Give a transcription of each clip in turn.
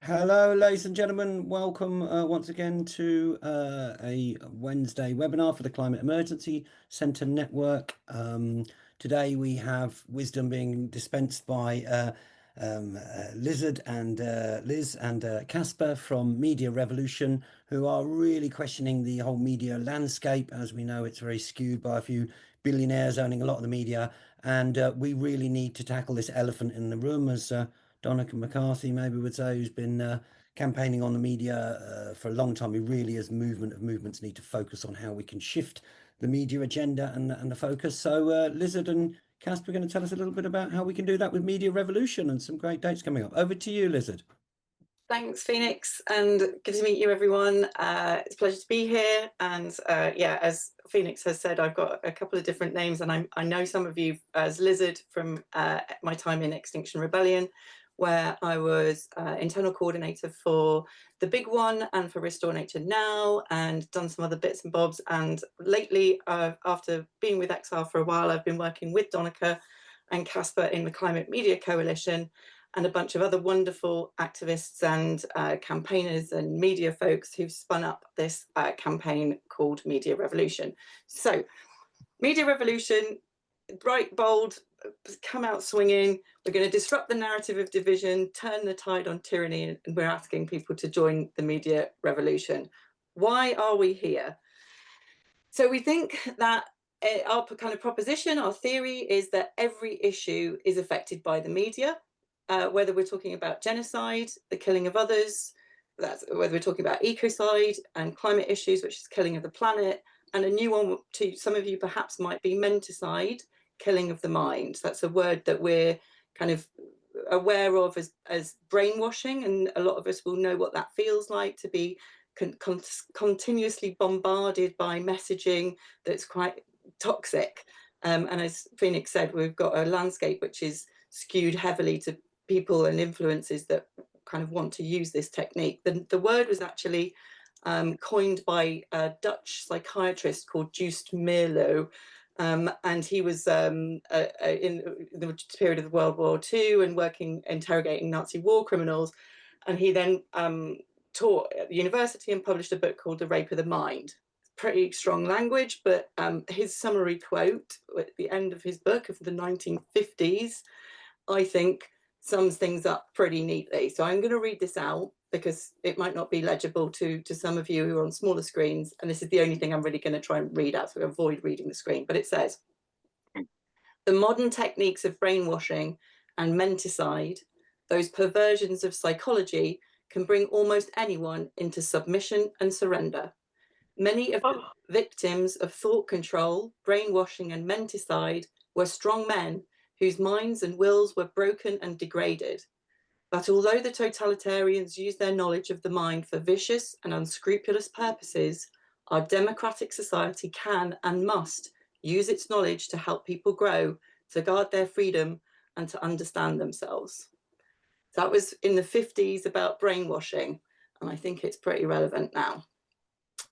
Hello, ladies and gentlemen. Welcome once again to a Wednesday webinar for the Climate Emergency Centre Network. Today we have wisdom being dispensed by Lizard and Liz and Casper from Media Revolution, who are really questioning the whole media landscape. As we know, it's very skewed by a few billionaires owning a lot of the media, and we really need to tackle this elephant in the room, as Donica McCarthy maybe would say, who's been campaigning on the media for a long time. We really, as movement of movements, need to focus on how we can shift the media agenda and the focus. So Lizard and Casper are going to tell us a little bit about how we can do that with Media Revolution and some great dates coming up. Over to you, Lizard. Thanks, Phoenix, and good to meet you, everyone. It's a pleasure to be here. And yeah, as Phoenix has said, I've got a couple of different names, and I know some of you as Lizard from my time in Extinction Rebellion, where I was internal coordinator for the big one and for Restore Nature Now, and done some other bits and bobs. And lately, after being with XR for a while, I've been working with Donica and Casper in the Climate Media Coalition, and a bunch of other wonderful activists and campaigners and media folks who've spun up this campaign called Media Revolution. So, Media Revolution, bright, bold, come out swinging. We're going to disrupt the narrative of division, turn the tide on tyranny, and we're asking people to join the media revolution. Why are we here? So we think that our kind of proposition, our theory is that every issue is affected by the media, whether we're talking about genocide, the killing of others, that's whether we're talking about ecocide and climate issues, which is killing of the planet, and a new one to some of you perhaps might be menticide, killing of the mind. That's a word that we're kind of aware of as brainwashing, and a lot of us will know what that feels like, to be continuously bombarded by messaging that's quite toxic. And as Phoenix said, we've got a landscape which is skewed heavily to people and influences that kind of want to use this technique. The word was actually coined by a Dutch psychiatrist called Joost Meerlo, and he was in the period of World War II and interrogating Nazi war criminals, and he then taught at the university and published a book called The Rape of the Mind. Pretty strong language, but his summary quote at the end of his book of the 1950s, I think, sums things up pretty neatly. So I'm going to read this out because it might not be legible to some of you who are on smaller screens, and this is the only thing I'm really going to try and read out, so avoid reading the screen. But it says, the modern techniques of brainwashing and menticide, those perversions of psychology, can bring almost anyone into submission and surrender. Many of the victims of thought control, brainwashing and menticide were strong men whose minds and wills were broken and degraded. But although the totalitarians use their knowledge of the mind for vicious and unscrupulous purposes, our democratic society can and must use its knowledge to help people grow, to guard their freedom, and to understand themselves. That was in the 50s about brainwashing, and I think it's pretty relevant now.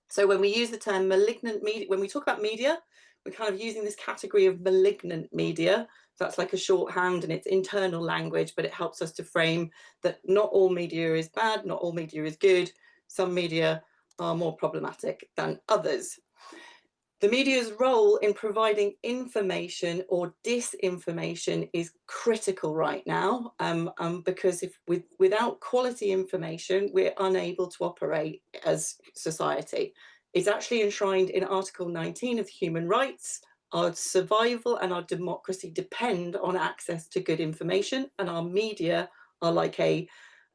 So when we use the term malignant media, when we talk about media, we're kind of using this category of malignant media. That's like a shorthand, and it's internal language, but it helps us to frame that not all media is bad, not all media is good. Some media are more problematic than others. The media's role in providing information or disinformation is critical right now, because without quality information, we're unable to operate as society. It's actually enshrined in Article 19 of Human Rights. Our survival and our democracy depend on access to good information, and our media are like a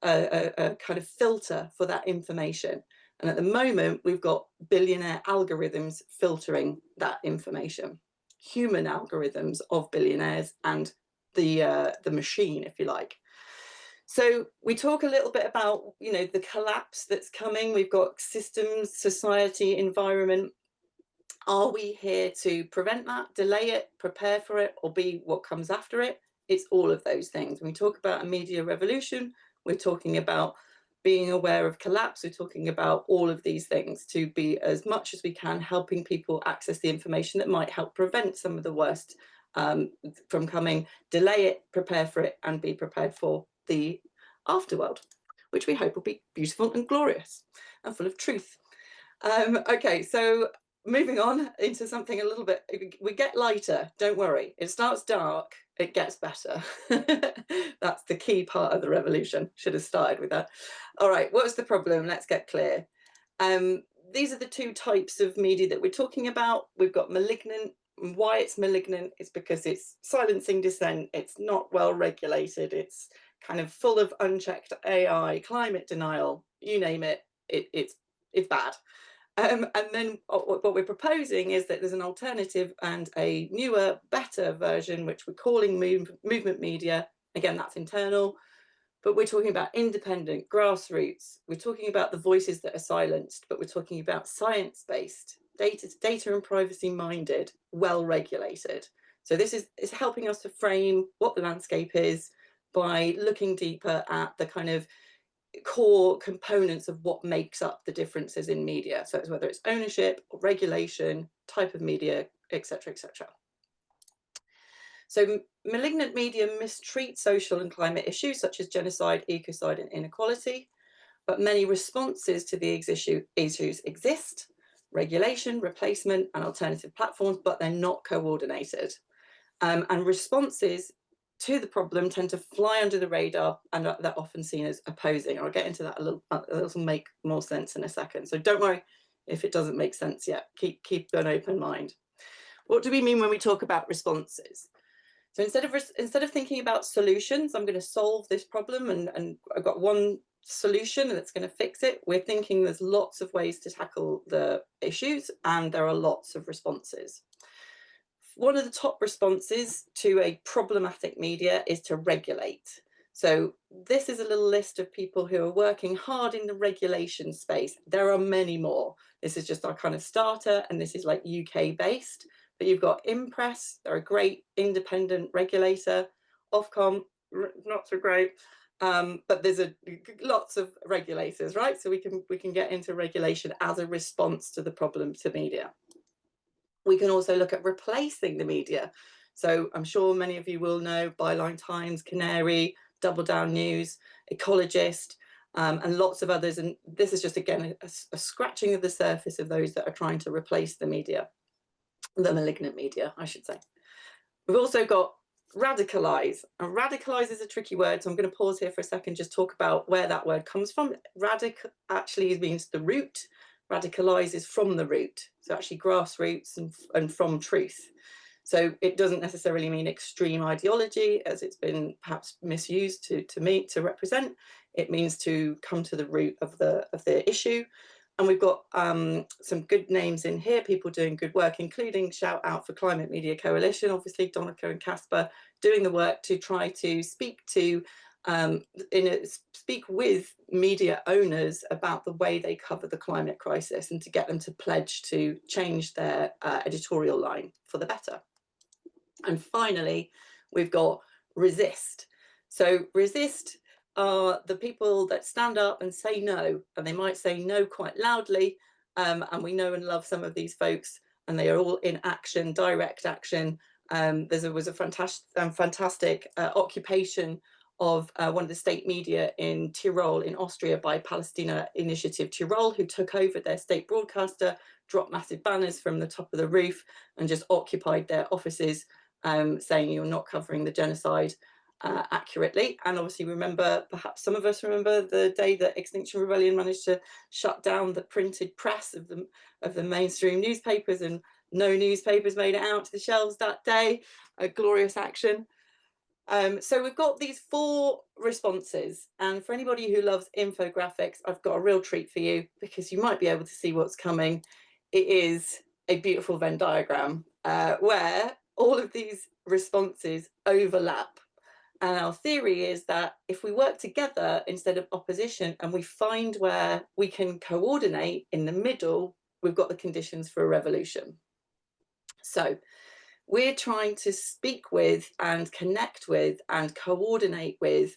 kind of filter for that information. And at the moment, we've got billionaire algorithms filtering that information, human algorithms of billionaires and the machine, if you like. So we talk a little bit about, the collapse that's coming. We've got systems, society, environment. Are we here to prevent that, delay it, prepare for it, or be what comes after it? It's all of those things. When we talk about a media revolution, we're talking about being aware of collapse. We're talking about all of these things to be, as much as we can, helping people access the information that might help prevent some of the worst from coming, delay it, prepare for it, and be prepared for the afterworld. which we hope will be beautiful and glorious and full of truth. Okay, so moving on into something a little bit, we get lighter, don't worry. It starts dark, it gets better. That's the key part of the revolution. Should have started with that. All right, what's the problem? Let's get clear. These are the two types of media that we're talking about. We've got malignant. And why it's malignant is because it's silencing dissent, it's not well regulated, it's kind of full of unchecked AI, climate denial, you name it, it's bad. And then what we're proposing is that there's an alternative and a newer, better version, which we're calling movement media. Again, that's internal, but we're talking about independent, grassroots. We're talking about the voices that are silenced, but we're talking about science-based, data and privacy minded, well regulated. So this is helping us to frame what the landscape is by looking deeper at the kind of core components of what makes up the differences in media. So it's whether it's ownership, or regulation, type of media, etc., etc. So malignant media mistreat social and climate issues such as genocide, ecocide, and inequality, but many responses to these issues exist: regulation, replacement, and alternative platforms, but they're not coordinated. And responses to the problem tend to fly under the radar, and they're often seen as opposing. I'll get into that a little. It'll make more sense in a second. So don't worry if it doesn't make sense yet. Keep an open mind. What do we mean when we talk about responses? So instead of thinking about solutions, I'm going to solve this problem, and I've got one solution that's going to fix it. We're thinking there's lots of ways to tackle the issues, and there are lots of responses. One of the top responses to a problematic media is to regulate. So this is a little list of people who are working hard in the regulation space. There are many more. This is just our kind of starter, and this is like UK based. But you've got Impress, they're a great independent regulator. Ofcom, not so great. But there's lots of regulators, right? So we can get into regulation as a response to the problem to media. We can also look at replacing the media. So I'm sure many of you will know Byline Times, Canary, Double Down News, Ecologist, and lots of others. And this is just, again, a scratching of the surface of those that are trying to replace the media, the malignant media, I should say. We've also got radicalize. And radicalize is a tricky word, so I'm going to pause here for a second, just talk about where that word comes from. Radic actually means the root. Radicalize is from the root, so actually grassroots and from truth. So it doesn't necessarily mean extreme ideology, as it's been perhaps misused to represent. It means to come to the root of the issue. And we've got some good names in here, people doing good work, including shout out for Climate Media Coalition, obviously Donica and Casper doing the work to try to speak to speak with media owners about the way they cover the climate crisis and to get them to pledge to change their editorial line for the better. And finally, we've got resist. So resist are the people that stand up and say no, and they might say no quite loudly, and we know and love some of these folks, and they are all in action, direct action. There was a fantastic occupation of one of the state media in Tyrol in Austria by Palestina Initiative Tyrol, who took over their state broadcaster, dropped massive banners from the top of the roof and just occupied their offices, saying you're not covering the genocide accurately. And obviously remember, perhaps some of us remember the day that Extinction Rebellion managed to shut down the printed press of the mainstream newspapers, and no newspapers made it out to the shelves that day. A glorious action. So we've got these 4 responses, and for anybody who loves infographics, I've got a real treat for you, because you might be able to see what's coming. It is a beautiful Venn diagram where all of these responses overlap. And our theory is that if we work together instead of opposition, and we find where we can coordinate in the middle, we've got the conditions for a revolution. So we're trying to speak with and connect with and coordinate with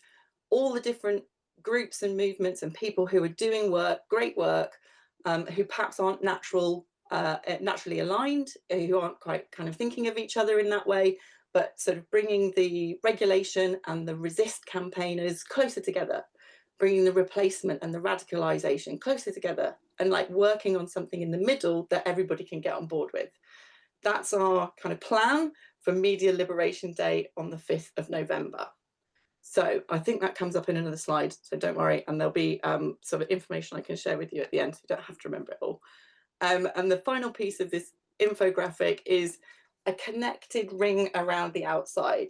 all the different groups and movements and people who are doing work, great work, who perhaps aren't naturally aligned, who aren't quite kind of thinking of each other in that way, but sort of bringing the regulation and the resist campaigners closer together, bringing the replacement and the radicalization closer together, and like working on something in the middle that everybody can get on board with. That's our kind of plan for Media Liberation Day on the 5th of November. So I think that comes up in another slide, so don't worry, and there'll be sort of information I can share with you at the end, so you don't have to remember it all. And the final piece of this infographic is a connected ring around the outside.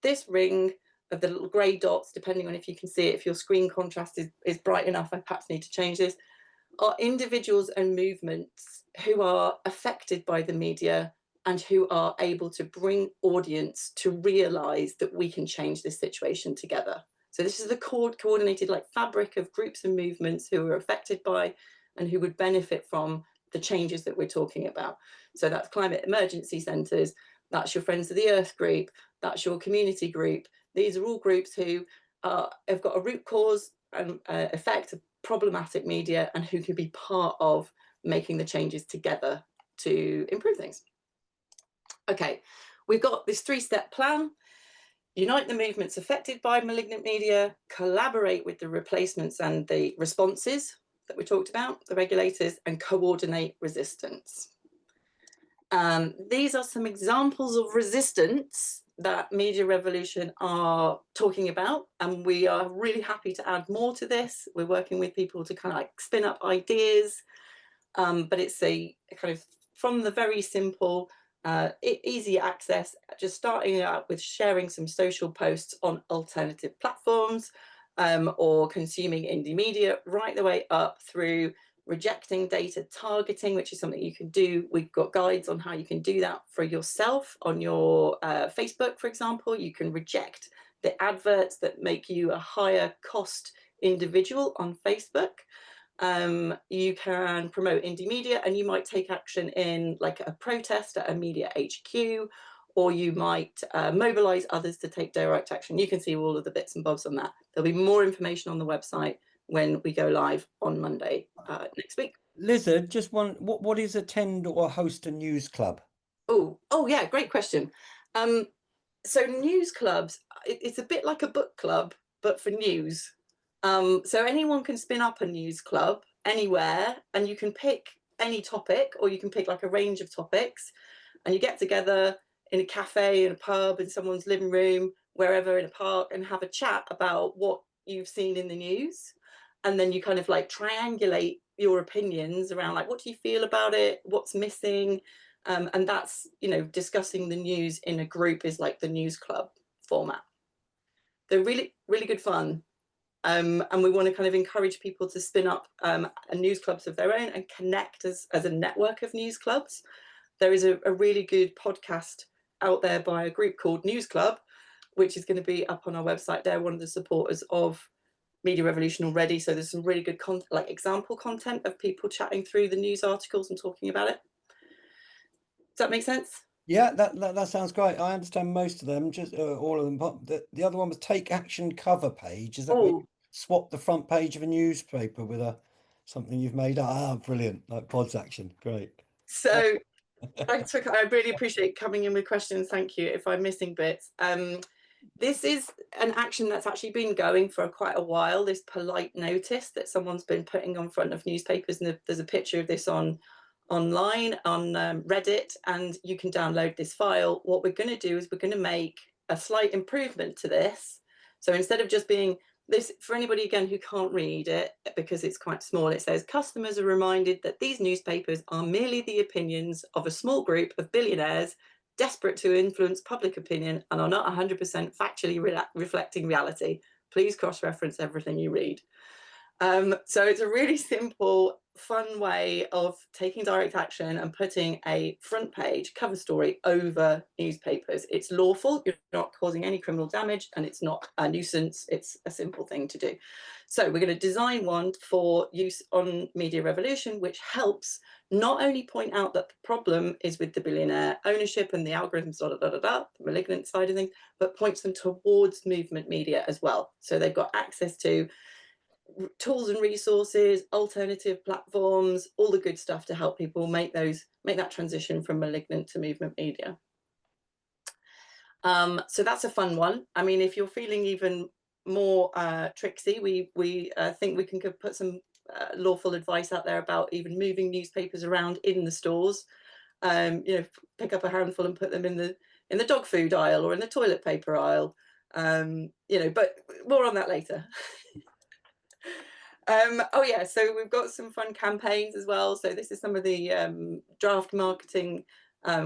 This ring of the little grey dots, depending on if you can see it, if your screen contrast is bright enough, I perhaps need to change this, are individuals and movements who are affected by the media and who are able to bring audience to realise that we can change this situation together. So this is the coordinated like fabric of groups and movements who are affected by and who would benefit from the changes that we're talking about. So that's climate emergency centres, that's your Friends of the Earth group, that's your community group. These are all groups who have got a root cause and effect of problematic media and who can be part of making the changes together to improve things. Okay, we've got this 3-step plan. Unite the movements affected by malignant media, collaborate with the replacements and the responses that we talked about, the regulators, and coordinate resistance. These are some examples of resistance that Media Revolution are talking about, and we are really happy to add more to this. We're working with people to kind of like spin up ideas, but it's a kind of from the very simple, easy access, just starting out with sharing some social posts on alternative platforms or consuming indie media, right the way up through rejecting data targeting, which is something you can do. We've got guides on how you can do that for yourself on your Facebook, for example. You can reject the adverts that make you a higher cost individual on Facebook. You can promote indie media, and you might take action in like a protest at a media HQ, or you might mobilize others to take direct action. You can see all of the bits and bobs on that. There'll be more information on the website when we go live on Monday next week. Lizard, just one, what is attend or host a news club? Oh yeah, great question. So news clubs, it's a bit like a book club, but for news. So anyone can spin up a news club anywhere, and you can pick any topic, or you can pick like a range of topics, and you get together in a cafe, in a pub, in someone's living room, wherever, in a park, and have a chat about what you've seen in the news. And then you kind of like triangulate your opinions around like, what do you feel about it? What's missing? And that's, you know, discussing the news in a group is like the news club format. They're really, really good fun. And we want to kind of encourage people to spin up news clubs of their own and connect as a network of news clubs. There is a really good podcast out there by a group called News Club, which is going to be up on our website. They're one of the supporters of Media Revolution already. So there's some really good like example content of people chatting through the news articles and talking about it. Does that make sense? Yeah, that sounds great. I understand most of them, just all of them. But the other one was Take Action cover page. Is that where you swap the front page of a newspaper with something you've made? Ah, brilliant! Like Pod's Action, great. So thanks for, I really appreciate coming in with questions. Thank you. If I'm missing bits, this is an action that's actually been going for quite a while. This polite notice that someone's been putting on front of newspapers, and there's a picture of this online on Reddit, and you can download this file. What we're going to do is we're going to make a slight improvement to this. So instead of just being this, for anybody again who can't read it because it's quite small, it says customers are reminded that these newspapers are merely the opinions of a small group of billionaires desperate to influence public opinion and are not 100% factually reflecting reality. Please cross-reference everything you read. So it's a really simple, fun way of taking direct action and putting a front page cover story over newspapers. It's lawful, you're not causing any criminal damage, and it's not a nuisance. It's a simple thing to do. So we're going to design one for use on Media Revolution, which helps not only point out that the problem is with the billionaire ownership and the algorithms, the malignant side of things, but points them towards movement media as well. So they've got access to tools and resources, alternative platforms, all the good stuff to help people make that transition from malignant to movement media. So that's a fun one. I mean, if you're feeling even more tricksy. We think we can put some lawful advice out there about even moving newspapers around in the stores. Pick up a handful and put them in the dog food aisle or in the toilet paper aisle. But more on that later. Oh yeah, so we've got some fun campaigns as well. So this is some of the draft marketing,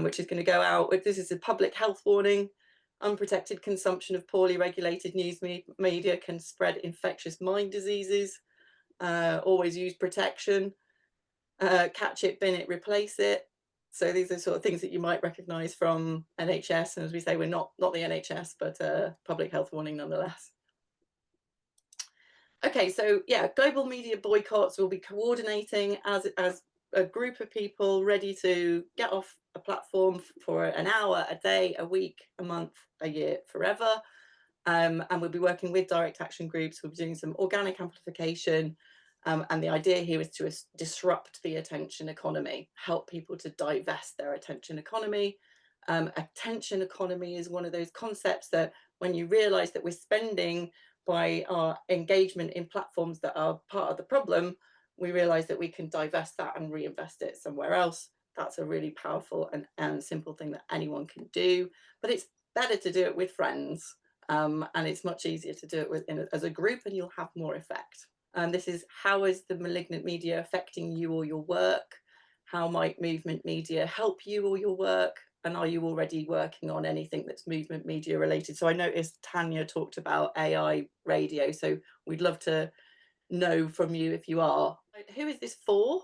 which is going to go out. This is a public health warning. Unprotected consumption of poorly regulated news media can spread infectious mind diseases. Always use protection. Catch it, bin it, replace it. So these are sort of things that you might recognise from NHS. And as we say, we're not the NHS, but public health warning nonetheless. Okay, so yeah, global media boycotts will be coordinating as a group of people ready to get off a platform for an hour, a day, a week, a month, a year, forever. And we'll be working with direct action groups. We'll be doing some organic amplification. And the idea here is to disrupt the attention economy, help people to divest their attention economy. Attention economy is one of those concepts that when you realize that we're spending by our engagement in platforms that are part of the problem, we realize that we can divest that and reinvest it somewhere else. That's a really powerful and simple thing that anyone can do, but it's better to do it with friends. And it's much easier to do it as a group, and you'll have more effect. This is how is the malignant media affecting you or your work? How might movement media help you or your work? And are you already working on anything that's movement media related? So I noticed Tanya talked about AI radio. So we'd love to know from you if you are. Who is this for?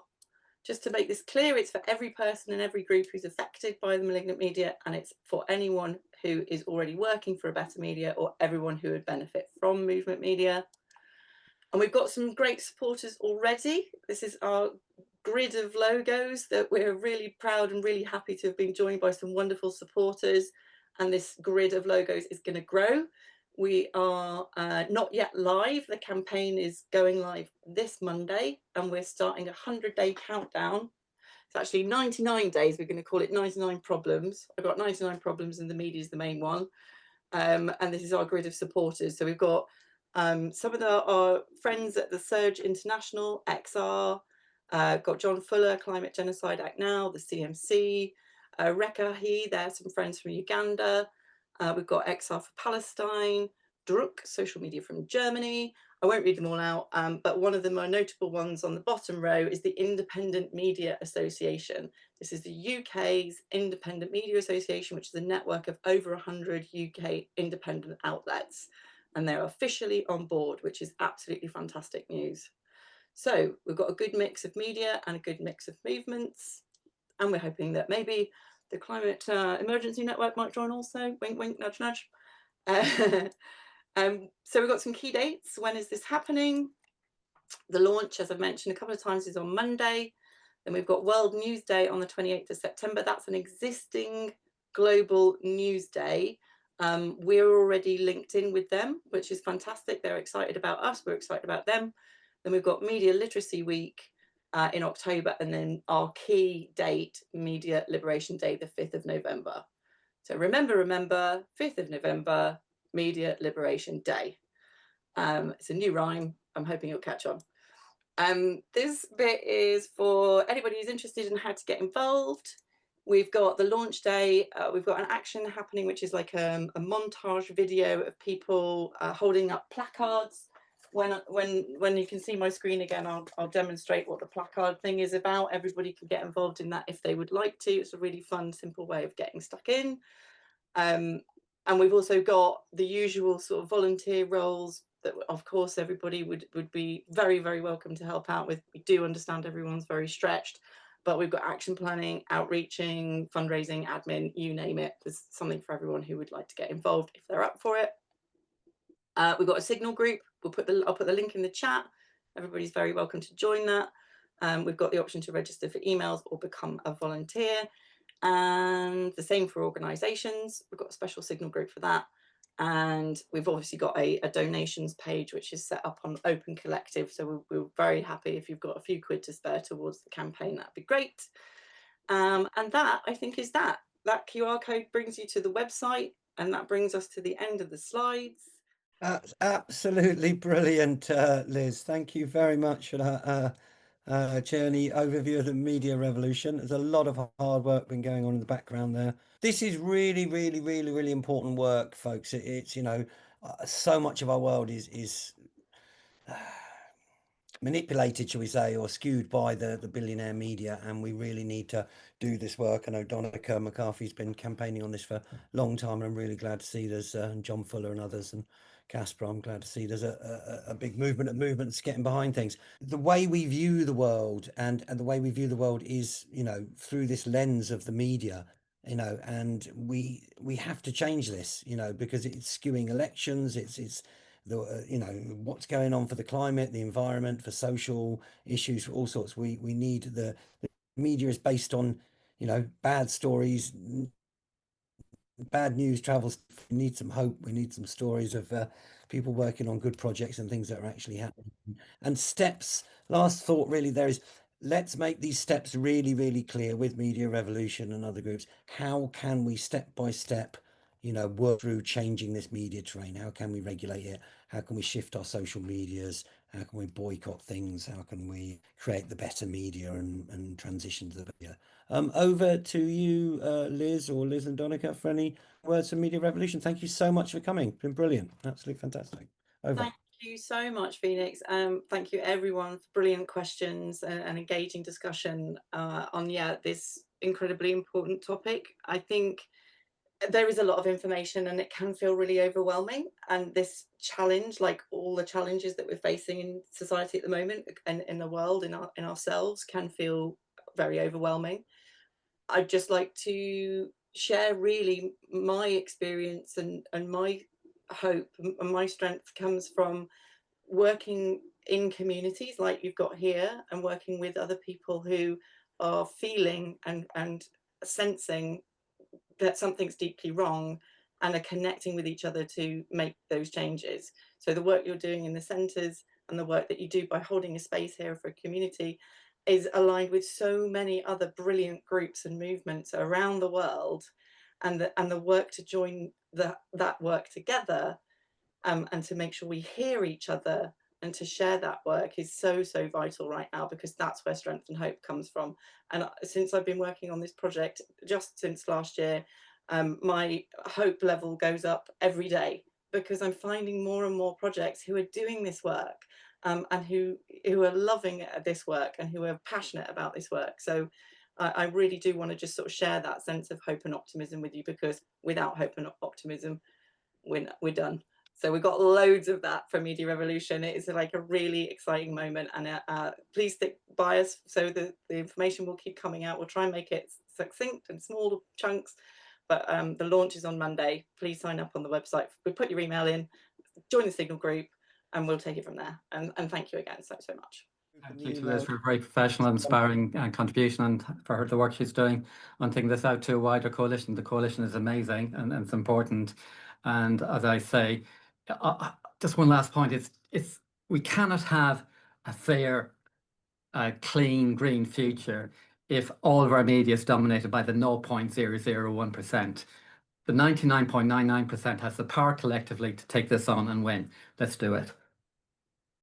Just to make this clear, it's for every person and every group who's affected by the malignant media, and it's for anyone who is already working for a better media or everyone who would benefit from movement media. And we've got some great supporters already. This is our grid of logos that we're really proud and really happy to have been joined by some wonderful supporters. And this grid of logos is going to grow. We are not yet live. The campaign is going live this Monday, and we're starting a 100-day countdown. It's actually 99 days. We're going to call it 99 problems. I've got 99 problems, and the media is the main one. And this is our grid of supporters. So we've got some of our friends at the Surge International, XR, got John Fuller, Climate Genocide Act Now, the CMC, Rekahi, there's some friends from Uganda. We've got XR for Palestine, Druk, social media from Germany. I won't read them all out, but one of the more notable ones on the bottom row is the Independent Media Association. This is the UK's Independent Media Association, which is a network of over 100 UK independent outlets. And they're officially on board, which is absolutely fantastic news. So we've got a good mix of media and a good mix of movements. And we're hoping that maybe the Climate Emergency Network might join also. Wink, wink, nudge, nudge. So we've got some key dates. When is this happening? The launch, as I've mentioned a couple of times, is on Monday. Then we've got World News Day on the 28th of September. That's an existing global news day. We're already linked in with them, which is fantastic. They're excited about us. We're excited about them. Then we've got Media Literacy Week in October, and then our key date, Media Liberation Day, the 5th of November. So remember, 5th of November, Media Liberation Day. It's a new rhyme. I'm hoping you'll catch on. This bit is for anybody who's interested in how to get involved. We've got the launch day. We've got an action happening, which is like a montage video of people holding up placards. When you can see my screen again, I'll demonstrate what the placard thing is about. Everybody can get involved in that if they would like to. It's a really fun, simple way of getting stuck in. And we've also got the usual sort of volunteer roles that, of course, everybody would be very, very welcome to help out with. We do understand everyone's very stretched, but we've got action planning, outreaching, fundraising, admin, you name it. There's something for everyone who would like to get involved if they're up for it. We've got a Signal group. I'll put the link in the chat. Everybody's very welcome to join that. We've got the option to register for emails or become a volunteer. And the same for organisations. We've got a special Signal group for that. And we've obviously got a donations page, which is set up on Open Collective. So we're very happy if you've got a few quid to spare towards the campaign, that'd be great. And that, I think, is that. That QR code brings you to the website, and that brings us to the end of the slides. Absolutely brilliant, Liz. Thank you very much for that journey overview of the media revolution. There's a lot of hard work been going on in the background there. This is really, really, really, really important work, folks. It's, so much of our world is manipulated, shall we say, or skewed by the billionaire media, and we really need to do this work. I know Donica McCarthy's been campaigning on this for a long time, and I'm really glad to see there's John Fuller and others and Casper. I'm glad to see there's a big movement of movements getting behind things. The way we view the world and the way we view the world is, through this lens of the media. And we have to change this, because it's skewing elections. It's the what's going on for the climate, the environment, for social issues, for all sorts. We need the media is based on bad stories, bad news travels. We need some hope. We need some stories of people working on good projects and things that are actually happening. And steps. Last thought, really, there is. Let's make these steps really, really clear with Media Revolution and other groups. How can we step by step, work through changing this media terrain? How can we regulate it? How can we shift our social medias? How can we boycott things? How can we create the better media and transition to the media? Over to you, Liz or Liz and Donica, for any words from Media Revolution. Thank you so much for coming. It's been brilliant. Absolutely fantastic. Over. Thank you so much, Phoenix. Thank you everyone for brilliant questions and engaging discussion on this incredibly important topic. I think there is a lot of information and it can feel really overwhelming. And this challenge, like all the challenges that we're facing in society at the moment and in the world, in ourselves, can feel very overwhelming. I'd just like to share really my experience and my hope and my strength comes from working in communities like you've got here and working with other people who are feeling and sensing that something's deeply wrong and are connecting with each other to make those changes. So the work you're doing in the centres and the work that you do by holding a space here for a community is aligned with so many other brilliant groups and movements around the world, and the work to join that work together and to make sure we hear each other and to share that work is so vital right now, because that's where strength and hope comes from. And since I've been working on this project just since last year, my hope level goes up every day, because I'm finding more and more projects who are doing this work and who are loving this work and who are passionate about this work. So I really do want to just sort of share that sense of hope and optimism with you, because without hope and optimism, we're done. So we've got loads of that for Media Revolution. It is like a really exciting moment, and please stick by us so the information will keep coming out. We'll try and make it succinct and small chunks, but the launch is on Monday. Please sign up on the website. We'll put your email in, join the Signal group, and we'll take it from there. And thank you again so much. Thank you to Liz for a very professional, inspiring contribution, and for the work she's doing on taking this out to a wider coalition. The coalition is amazing and it's important. And as I say, just one last point: it's we cannot have a fair, clean, green future if all of our media is dominated by the 0.001%. The 99.99% has the power collectively to take this on and win. Let's do it.